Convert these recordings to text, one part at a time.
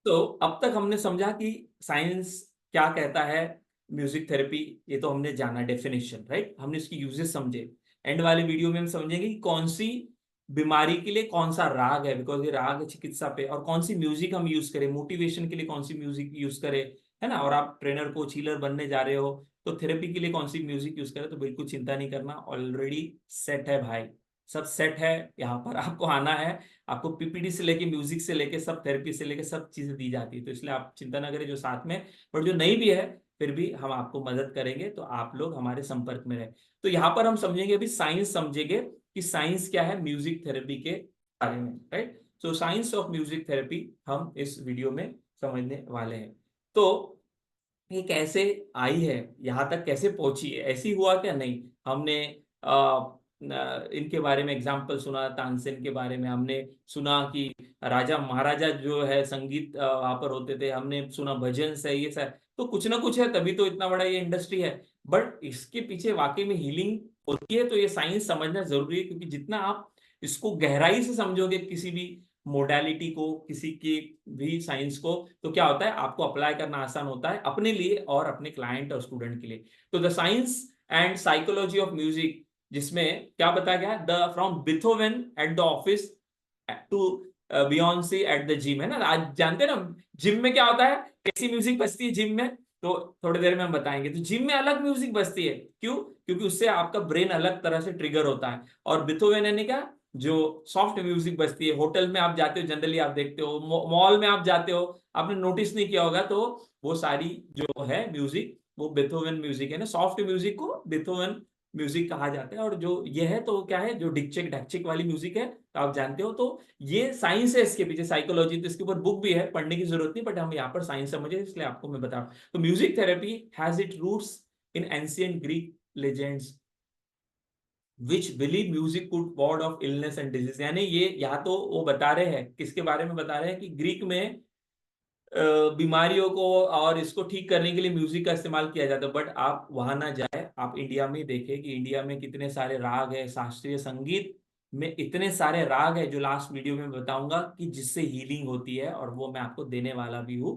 तो अब तक हमने समझा कि साइंस क्या कहता है, म्यूजिक थेरेपी ये तो हमने जाना डेफिनेशन, राइट, हमने इसकी यूजेस समझे। एंड वाले वीडियो में हम समझेंगे कि कौन सी बीमारी के लिए कौन सा राग है, बिकॉज ये राग है चिकित्सा पे, और कौन सी म्यूजिक हम यूज करें, मोटिवेशन के लिए कौन सी म्यूजिक यूज करें, है ना। और आप ट्रेनर कोच हीलर बनने जा रहे हो तो थेरेपी के लिए कौन सी म्यूजिक यूज करें, तो बिल्कुल चिंता नहीं करना, ऑलरेडी सेट है भाई, सब सेट है। यहाँ पर आपको आना है, आपको पीपीटी से लेके म्यूजिक से लेके सब थेरेपी से लेके सब चीजें दी जाती है, तो इसलिए आप चिंता ना करें जो साथ में, पर जो नहीं भी है फिर भी हम आपको मदद करेंगे, तो आप लोग हमारे संपर्क में रहे। तो यहाँ पर हम समझेंगे अभी साइंस, समझेंगे कि साइंस क्या है म्यूजिक थेरेपी के बारे में, right. So science of music therapy हम इस वीडियो में समझने वाले हैं। तो ये कैसे आई है, यहाँ तक कैसे पहुंची है, ऐसी हुआ क्या, नहीं, हमने इनके बारे में एग्जाम्पल सुना, तानसेन के बारे में हमने सुना कि राजा महाराजा जो है संगीत वहां पर होते थे, हमने सुना भजन से ये सब, तो कुछ ना कुछ है तभी तो इतना बड़ा ये इंडस्ट्री है। बट इसके पीछे वाकई में हीलिंग होती है, तो ये साइंस समझना जरूरी है, क्योंकि जितना आप इसको गहराई से समझोगे किसी भी मोडालिटी को, किसी की भी साइंस को, तो क्या होता है आपको अप्लाई करना आसान होता है अपने लिए और अपने क्लाइंट और स्टूडेंट के लिए। तो the science and psychology of music, जिसमें क्या बताया गया, the from Beethoven at the office to Beyonce at the gym, है ना। आज जानते हैं ना जिम में क्या होता है, कैसी म्यूजिक बजती है जिम में, तो थोड़ी देर में हम बताएंगे। तो जिम में अलग म्यूजिक बजती है, क्यों, क्योंकि उससे आपका ब्रेन अलग तरह से ट्रिगर होता है। और बिथोवेन यानी क्या, जो सॉफ्ट म्यूजिक बजती है, होटल में आप जाते हो जनरली, आप देखते हो मॉल में आप जाते हो, आपने नोटिस नहीं किया होगा, तो वो सारी जो है म्यूजिक वो बेथोवन म्यूजिक है ना, सॉफ्ट म्यूजिक को बेथोवन म्यूजिक कहा जाता है। और जो ये है तो क्या है, जो डिक्चिक डैक्चिक वाली म्यूजिक है तो आप जानते हो, तो ये साइंस है इसके पीछे, साइकोलॉजी, तो इसके ऊपर बुक भी है, पढ़ने की जरूरत नहीं, बट हम यहाँ पर साइंस समझे इसलिए आपको मैं बता रहा हूँ। तो music therapy has it roots in ancient Greek legends which believe music could ward off illness and disease, यानी ये यहाँ तो वो बता रहे हैं, किसके बारे में बता रहे हैं, कि ग्रीक में बीमारियों को और इसको ठीक करने के लिए म्यूजिक का इस्तेमाल किया जाता है। बट आप वहां ना जाए, आप इंडिया में देखें कि इंडिया में कितने सारे राग है, शास्त्रीय संगीत में इतने सारे राग है, जो लास्ट वीडियो में बताऊंगा कि जिससे हीलिंग होती है, और वो मैं आपको देने वाला भी हूँ,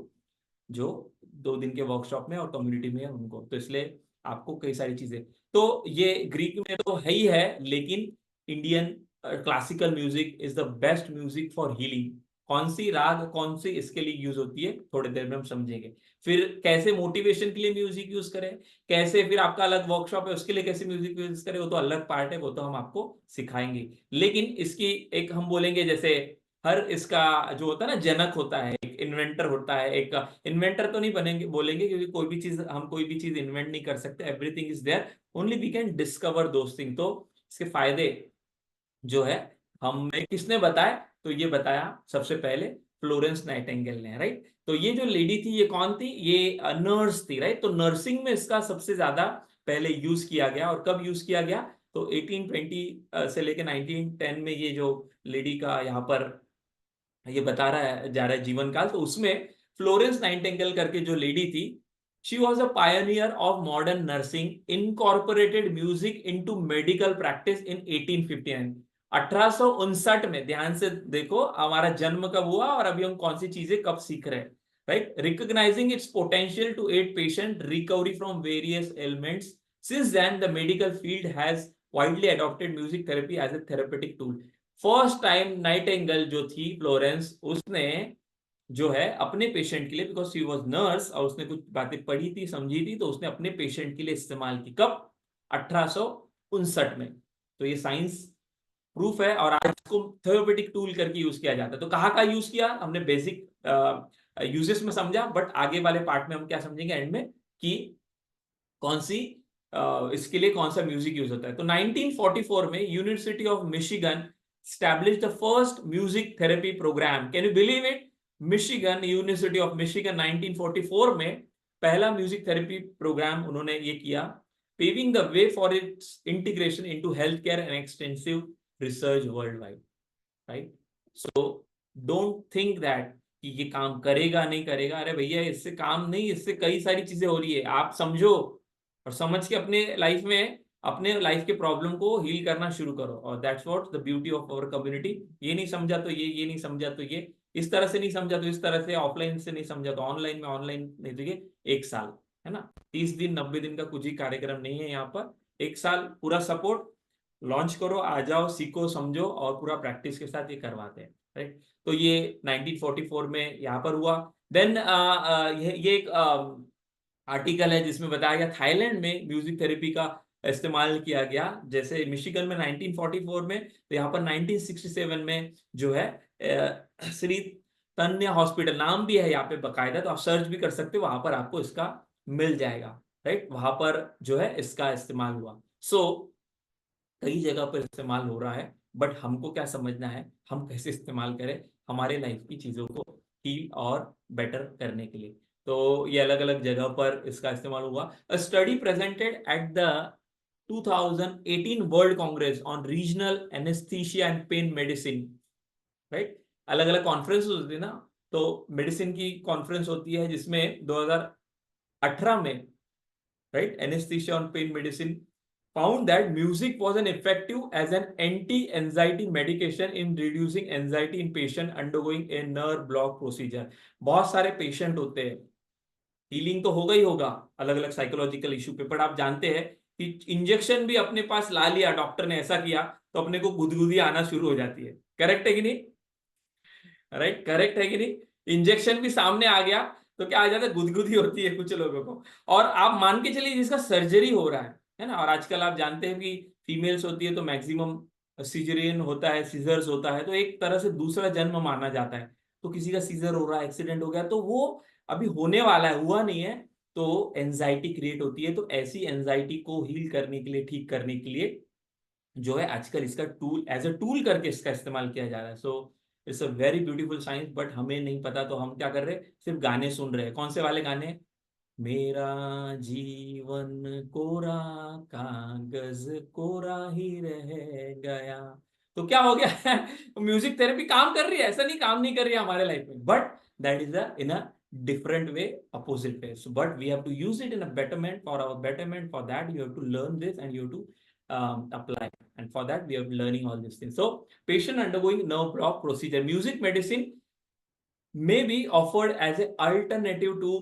जो 2 दिन के वर्कशॉप में और कम्युनिटी में है उनको, तो इसलिए आपको कई सारी चीजें, तो ये ग्रीक में तो है ही है, लेकिन Indian classical music is the best music for healing. कौन सी राग कौन सी इसके लिए यूज होती है थोड़ी देर में हम समझेंगे। फिर कैसे मोटिवेशन के लिए म्यूजिक यूज करें, कैसे फिर आपका अलग वर्कशॉप है उसके लिए कैसे म्यूजिक यूज करें, वो तो अलग पार्ट है, वो तो हम आपको सिखाएंगे। लेकिन इसकी एक हम बोलेंगे, जैसे हर इसका जो होता है ना जनक होता है, एक इन्वेंटर होता है, एक इन्वेंटर तो नहीं बनेंगे बोलेंगे, क्योंकि कोई भी चीज हम कोई भी चीज इन्वेंट नहीं कर सकते, everything is there, only we can discover those thing. तो इसके फायदे जो है हमें किसने बताया, तो ये बताया सबसे पहले फ्लोरेंस नाइटिंगेल ने, राइट। तो ये जो लेडी थी ये कौन थी, ये नर्स थी, राइट। तो नर्सिंग में इसका सबसे ज्यादा पहले यूज किया गया, और कब यूज किया गया, तो 1820 से लेके 1910 में ये जो लेडी का यहाँ पर ये बता रहा है जा रहा है जीवन काल, तो उसमें फ्लोरेंस नाइटिंगेल करके जो लेडी थी, she was a Pioneer of modern nursing, incorporated music into medical practice in 1859। 1859 में, ध्यान से देखो हमारा जन्म कब हुआ और अभी हम कौन सी चीजें कब सीख रहे हैं, right. Recognising its potential to aid patient recovery from various elements, since then the medical field has widely adopted music therapy as a therapeutic tool. First time Nightingale जो थी फ्लोरेंस, उसने जो है अपने पेशेंट के लिए, बिकॉज शी वॉज नर्स और उसने कुछ बातें पढ़ी थी समझी थी, तो उसने अपने पेशेंट के लिए इस्तेमाल की, कब, 1859 में। तो ये साइंस प्रूफ है, और आज इसको थेरेपेटिक टूल करके यूज किया जाता है। तो कहाँ का यूज किया हमने बेसिक यूजेस में समझा, बट आगे वाले पार्ट में हम क्या समझेंगे एंड में, कि कौन सी इसके लिए कौन सा म्यूजिक यूज होता है। तो 1944 में university of Michigan established the first music therapy program. Can you believe it? Michigan, university of Michigan 1944 में पहला म्यूजिक थेरेपी प्रोग्राम उन्होंने ये किया, paving the way for its integration into health care and extensive research world wide, right. So don't think that कि ये काम करेगा नहीं करेगा, अरे भैया इससे काम नहीं, इससे कई सारी चीजें हो रही है, आप समझो और समझ के अपने लाइफ के प्रॉब्लम को हील करना शुरू करो, और that's what the beauty of our community. ये नहीं समझा तो ये नहीं समझा तो ये, इस तरह से नहीं समझा तो इस तरह से, ऑफलाइन से नहीं समझा तो ऑनलाइन में, ऑनलाइन नहीं तो ये 1 साल, है ना। 30 दिन 90 दिन का कुछ ही कार्यक्रम नहीं है यहाँ पर, 1 साल पूरा सपोर्ट। लॉन्च करो, आ जाओ, सीखो, समझो, और पूरा प्रैक्टिस के साथ ये करवाते हैं, राइट। तो ये 1944 में यहाँ पर हुआ। देन ये एक आर्टिकल है जिसमें बताया गया थाईलैंड में म्यूजिक थेरेपी का इस्तेमाल किया गया। जैसे मिशिगन में 1944 में, तो यहाँ पर 1967 में जो है श्री तन्य हॉस्पिटल नाम भी है यहाँ पे बकायदा, तो आप सर्च भी कर सकते हो, वहां पर आपको इसका मिल जाएगा, राइट। वहां पर जो है इसका इस्तेमाल हुआ। सो कई जगह पर इस्तेमाल हो रहा है, बट हमको क्या समझना है, हम कैसे इस्तेमाल करें हमारे लाइफ की चीजों को हील और बेटर करने के लिए। तो ये अलग अलग जगह पर इसका इस्तेमाल हुआ। अ study presented at the 2018 world Congress on regional anaesthesia and pen medicine, right. अलग अलग कॉन्फ्रेंस होती है ना, तो मेडिसिन की कॉन्फ्रेंस होती है जिसमें 2018 में, right, anesthesia on pain medicine found that music was an effective as an anti-anxiety medication in reducing anxiety in patient undergoing a nerve block procedure। बहुत सारे पेशेंट होते हैं, हीलिंग तो होगा ही होगा अलग अलग साइकोलॉजिकल इशू पे, पर आप जानते हैं कि इंजेक्शन भी अपने पास ला लिया, डॉक्टर ने ऐसा किया तो अपने को गुदगुदी आना शुरू हो जाती है। करेक्ट है कि नहीं, राइट, करेक्ट है कि नहीं। इंजेक्शन भी सामने आ गया तो क्या आ जाता है, गुदगुदी होती है कुछ लोगों को। और आप मान के चलिए जिसका सर्जरी हो रहा है ना, और आजकल आप जानते हैं कि फीमेल्स होती है तो मैक्सिमम सीजरियन होता है, सीजर्स होता है, तो एक तरह से दूसरा जन्म माना जाता है। तो किसी का सीजर हो रहा है, एक्सीडेंट हो गया, तो वो अभी होने वाला है, हुआ नहीं है, तो एंजाइटी क्रिएट होती है। तो ऐसी एंजाइटी को हील करने के लिए, ठीक करने के लिए जो है आजकल इसका टूल, एज अ टूल करके इसका इस्तेमाल किया जा रहा है। So it's a very beautiful science, but हमें नहीं पता, तो हम क्या कर रहे हैं, सिर्फ गाने सुन रहे हैं। कौन से वाले गाने, मेरा जीवन कोरा कागज कोरा ही रह गया। तो क्या हो गया म्यूजिक थेरेपी काम कर रही है, ऐसा नहीं काम नहीं कर रही है हमारे लाइफ में, but that is in a different way, opposite way. So but we have to use it in a betterment, for our betterment. For that you have to learn this and you have to apply, and for that we are learning all these things. So patient undergoing nerve block procedure, music medicine may be offered as an alternative to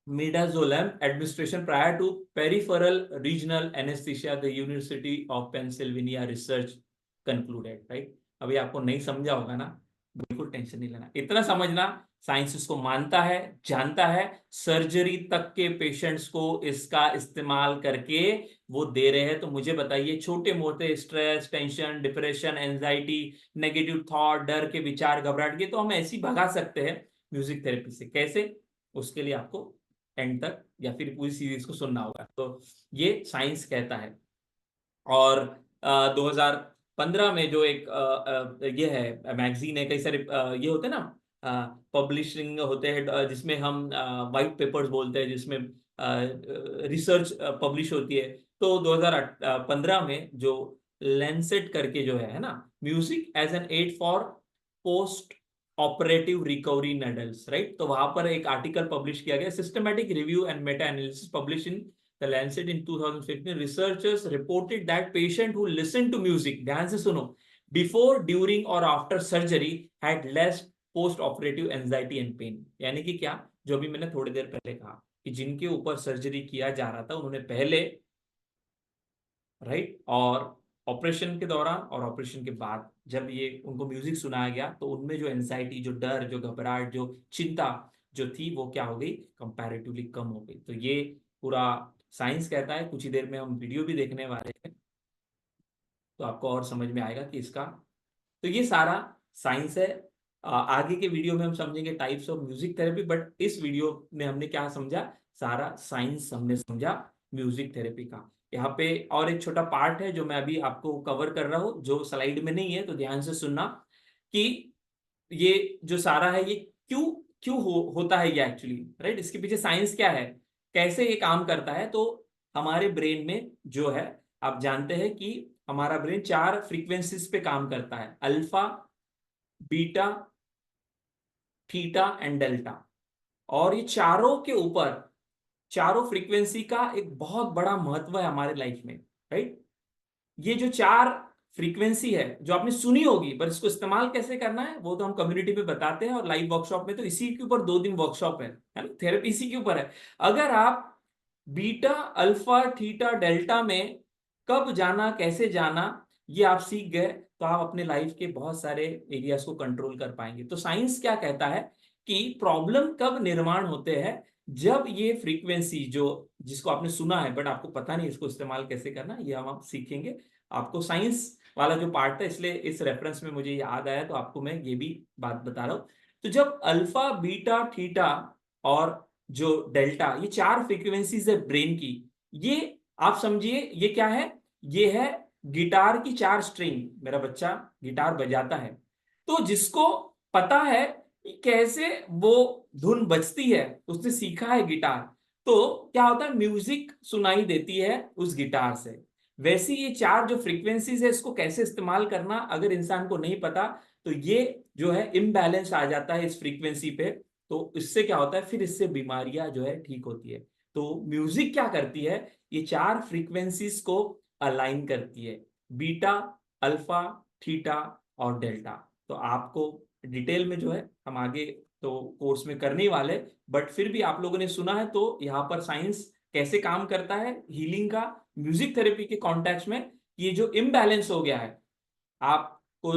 midazolam administration prior to peripheral regional anesthesia, the University of Pennsylvania research concluded, right। अभी आपको नहीं समझा होगा ना, बिल्कुल tension नहीं लेना, इतना समझना साइंस इसको मानता है, जानता है, सर्जरी तक के पेशेंट्स को इसका इस्तेमाल करके वो दे रहे हैं। तो मुझे बताइए, छोटे मोटे stress, tension, depression, anxiety, negative thought, डर के विचार, घबराहट के, तो हम ऐसे ही भगा सकते हैं म्यूजिक थेरेपी से। कैसे, उसके लिए आपको एंड तक या फिर पूरी सीरीज को सुनना होगा। तो ये साइंस कहता है। और 2015 में जो एक ये है मैगजीन है, कई सारे ये होते हैं ना, पब्लिशिंग होते हैं, जिसमें हम वाइट पेपर्स बोलते हैं, जिसमें रिसर्च पब्लिश होती है। तो 2015 में जो लेंसेट करके जो है ना, music as an aid for post operative recovery in adults, right. तो वहां पर एक आर्टिकल पब्लिश किया गया, systematic review and meta analysis publish in The Lancet in 2015, researchers reported that patient who listened to music, ध्यान से सुनो, before, during or after surgery had less post-operative anxiety and pain। यानी कि क्या, जो भी मैंने थोड़ी देर पहले कहा कि जिनके ऊपर सर्जरी किया जा रहा था उन्होंने पहले, राइट, और ऑपरेशन के दौरान और ऑपरेशन के बाद जब ये उनको म्यूजिक सुनाया गया, तो उनमें जो एंजाइटी, जो डर, जो घबराहट, जो चिंता जो थी, वो क्या हो गई, कंपैरेटिवली कम हो गई। तो ये पूरा साइंस कहता है। कुछ ही देर में हम वीडियो भी देखने वाले हैं, तो आपको और समझ में आएगा कि इसका, तो ये सारा साइंस है। आगे के वीडियो में हम समझेंगे types of music therapy, but इस वीडियो में हमने क्या समझा, सारा साइंस हमने समझा म्यूजिक थेरेपी का। यहाँ पे और एक छोटा पार्ट है जो मैं अभी आपको कवर कर रहा हूँ, जो स्लाइड में नहीं है, तो ध्यान से सुनना कि ये जो सारा है ये क्यों क्यों होता है ये एक्चुअली, राइट। इसके पीछे साइंस क्या है, कैसे ये काम करता है। तो हमारे ब्रेन में जो है, आप जानते हैं कि हमारा ब्रेन 4 फ्रीक्वेंसीज पे काम करता है, alpha, beta, theta and delta. और ये चारों के ऊपर, चारों फ्रीक्वेंसी का एक बहुत बड़ा महत्व है हमारे लाइफ में, राइट। ये जो 4 फ्रीक्वेंसी है जो आपने सुनी होगी, पर इसको इस्तेमाल कैसे करना है वो तो हम कम्युनिटी में बताते हैं, और लाइव वर्कशॉप में तो इसी के ऊपर 2 दिन वर्कशॉप है ना, थेरेपी इसी के ऊपर है। अगर आप बीटा अल्फा थीटा डेल्टा में कब जाना कैसे जाना ये आप सीख गए, तो आप अपने लाइफ के बहुत सारे एरियाज को कंट्रोल कर पाएंगे। तो साइंस क्या कहता है कि प्रॉब्लम कब निर्माण होते हैं, जब ये फ्रीक्वेंसी जो जिसको आपने सुना है बट आपको पता नहीं इसको इस्तेमाल कैसे करना, ये हम आप सीखेंगे। आपको साइंस वाला जो पार्ट था, इसलिए इस रेफरेंस में मुझे याद आया तो आपको मैं ये भी बात बता रहा हूं। तो जब अल्फा बीटा थीटा और जो डेल्टा, ये 4 फ्रीक्वेंसीज है ब्रेन की, ये आप समझिए ये क्या है, ये है गिटार की 4 स्ट्रिंग। मेरा बच्चा गिटार बजाता है, तो जिसको पता है कि कैसे वो धुन बजती है, उसने सीखा है गिटार, तो क्या होता है म्यूजिक सुनाई देती है उस गिटार से। वैसे ये 4 जो फ्रीक्वेंसीज है इसको कैसे इस्तेमाल करना अगर इंसान को नहीं पता, तो ये जो है इम्बैलेंस आ जाता है इस फ्रीक्वेंसी पे। तो इससे क्या होता है, फिर इससे बीमारियां जो है ठीक होती है। तो म्यूजिक क्या करती है, ये 4 फ्रीक्वेंसीज को अलाइन करती है, बीटा अल्फा थीटा और डेल्टा। तो आपको डिटेल में जो है हम आगे तो कोर्स में करने वाले, बट फिर भी आप लोगों ने सुना है तो यहाँ पर साइंस कैसे काम करता है हीलिंग का म्यूजिक थेरेपी के कॉन्टेक्स्ट में। ये जो इम्बैलेंस हो गया है, आपको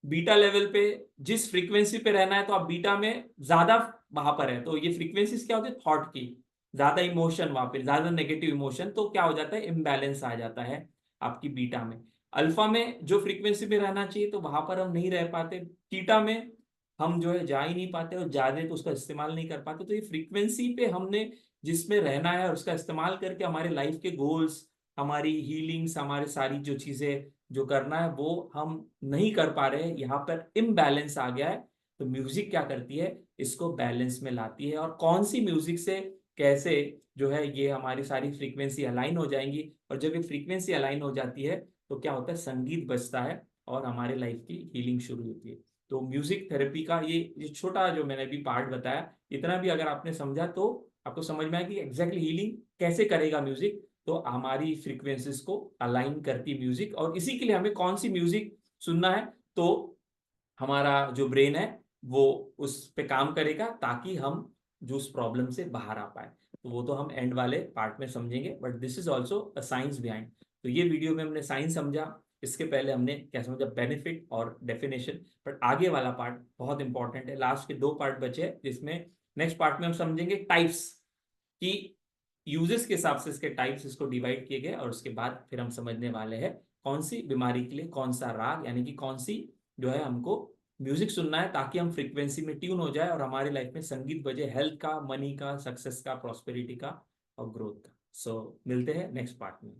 बीटा लेवल पे जिस फ्रीक्वेंसी पे रहना है तो आप बीटा में ज्यादा वहां पर है, तो ये फ्रीक्वेंसीज क्या होती है थॉट की, ज्यादा इमोशन वहां पे, ज्यादा नेगेटिव इमोशन, तो क्या हो जाता है इम्बैलेंस आ जाता है आपकी बीटा में। अल्फा में जो फ्रीक्वेंसी पे रहना चाहिए तो वहां पर हम नहीं रह पाते, थीटा में हम जो है जा ही नहीं पाते और ज्यादा तो उसका इस्तेमाल नहीं कर पाते। तो ये फ्रीक्वेंसी पे हमने जिसमें रहना है और उसका इस्तेमाल करके हमारे लाइफ के गोल्स, हमारी हीलिंग्स, हमारे सारी जो चीजें जो करना है वो हम नहीं कर पा रहे हैं, यहाँ पर इम्बैलेंस आ गया है। तो म्यूजिक क्या करती है, इसको बैलेंस में लाती है, और कौन सी म्यूजिक से कैसे जो है ये हमारी सारी फ्रीक्वेंसी अलाइन हो जाएंगी, और जब ये फ्रीक्वेंसी अलाइन हो जाती है तो क्या होता है संगीत बजता है और हमारे लाइफ की हीलिंग शुरू होती है। तो म्यूजिक थेरेपी का ये छोटा जो मैंने अभी पार्ट बताया, इतना भी अगर आपने समझा तो आपको समझ में आया कि एग्जैक्टली हीलिंग कैसे करेगा म्यूजिक। तो हमारी फ्रीक्वेंसीज को अलाइन करती म्यूजिक, और इसी के लिए हमें कौन सी म्यूजिक सुनना है, तो हमारा जो ब्रेन है वो उस पे काम करेगा ताकि हम जो उस प्रॉब्लम से बाहर आ पाए। तो वो तो हम एंड वाले पार्ट में समझेंगे, but this is also a science behind. तो ये वीडियो में हमने साइंस समझा, इसके पहले हमने क्या समझा बेनिफिट और डेफिनेशन, बट आगे वाला पार्ट बहुत इंपॉर्टेंट है, लास्ट के 2 पार्ट बचे हैं जिसमें नेक्स्ट पार्ट में हम समझेंगे टाइप्स की, यूजेस के हिसाब से इसके टाइप्स इसको डिवाइड किए गए, और उसके बाद फिर हम समझने वाले हैं कौन सी बीमारी के लिए कौन सा राग, यानी कि कौन सी जो है हमको म्यूजिक सुनना है ताकि हम फ्रीक्वेंसी में ट्यून हो जाए और हमारी लाइफ में संगीत बजे, हेल्थ का, मनी का, सक्सेस का, प्रॉस्पेरिटी का और ग्रोथ का। सो मिलते हैं नेक्स्ट पार्ट में।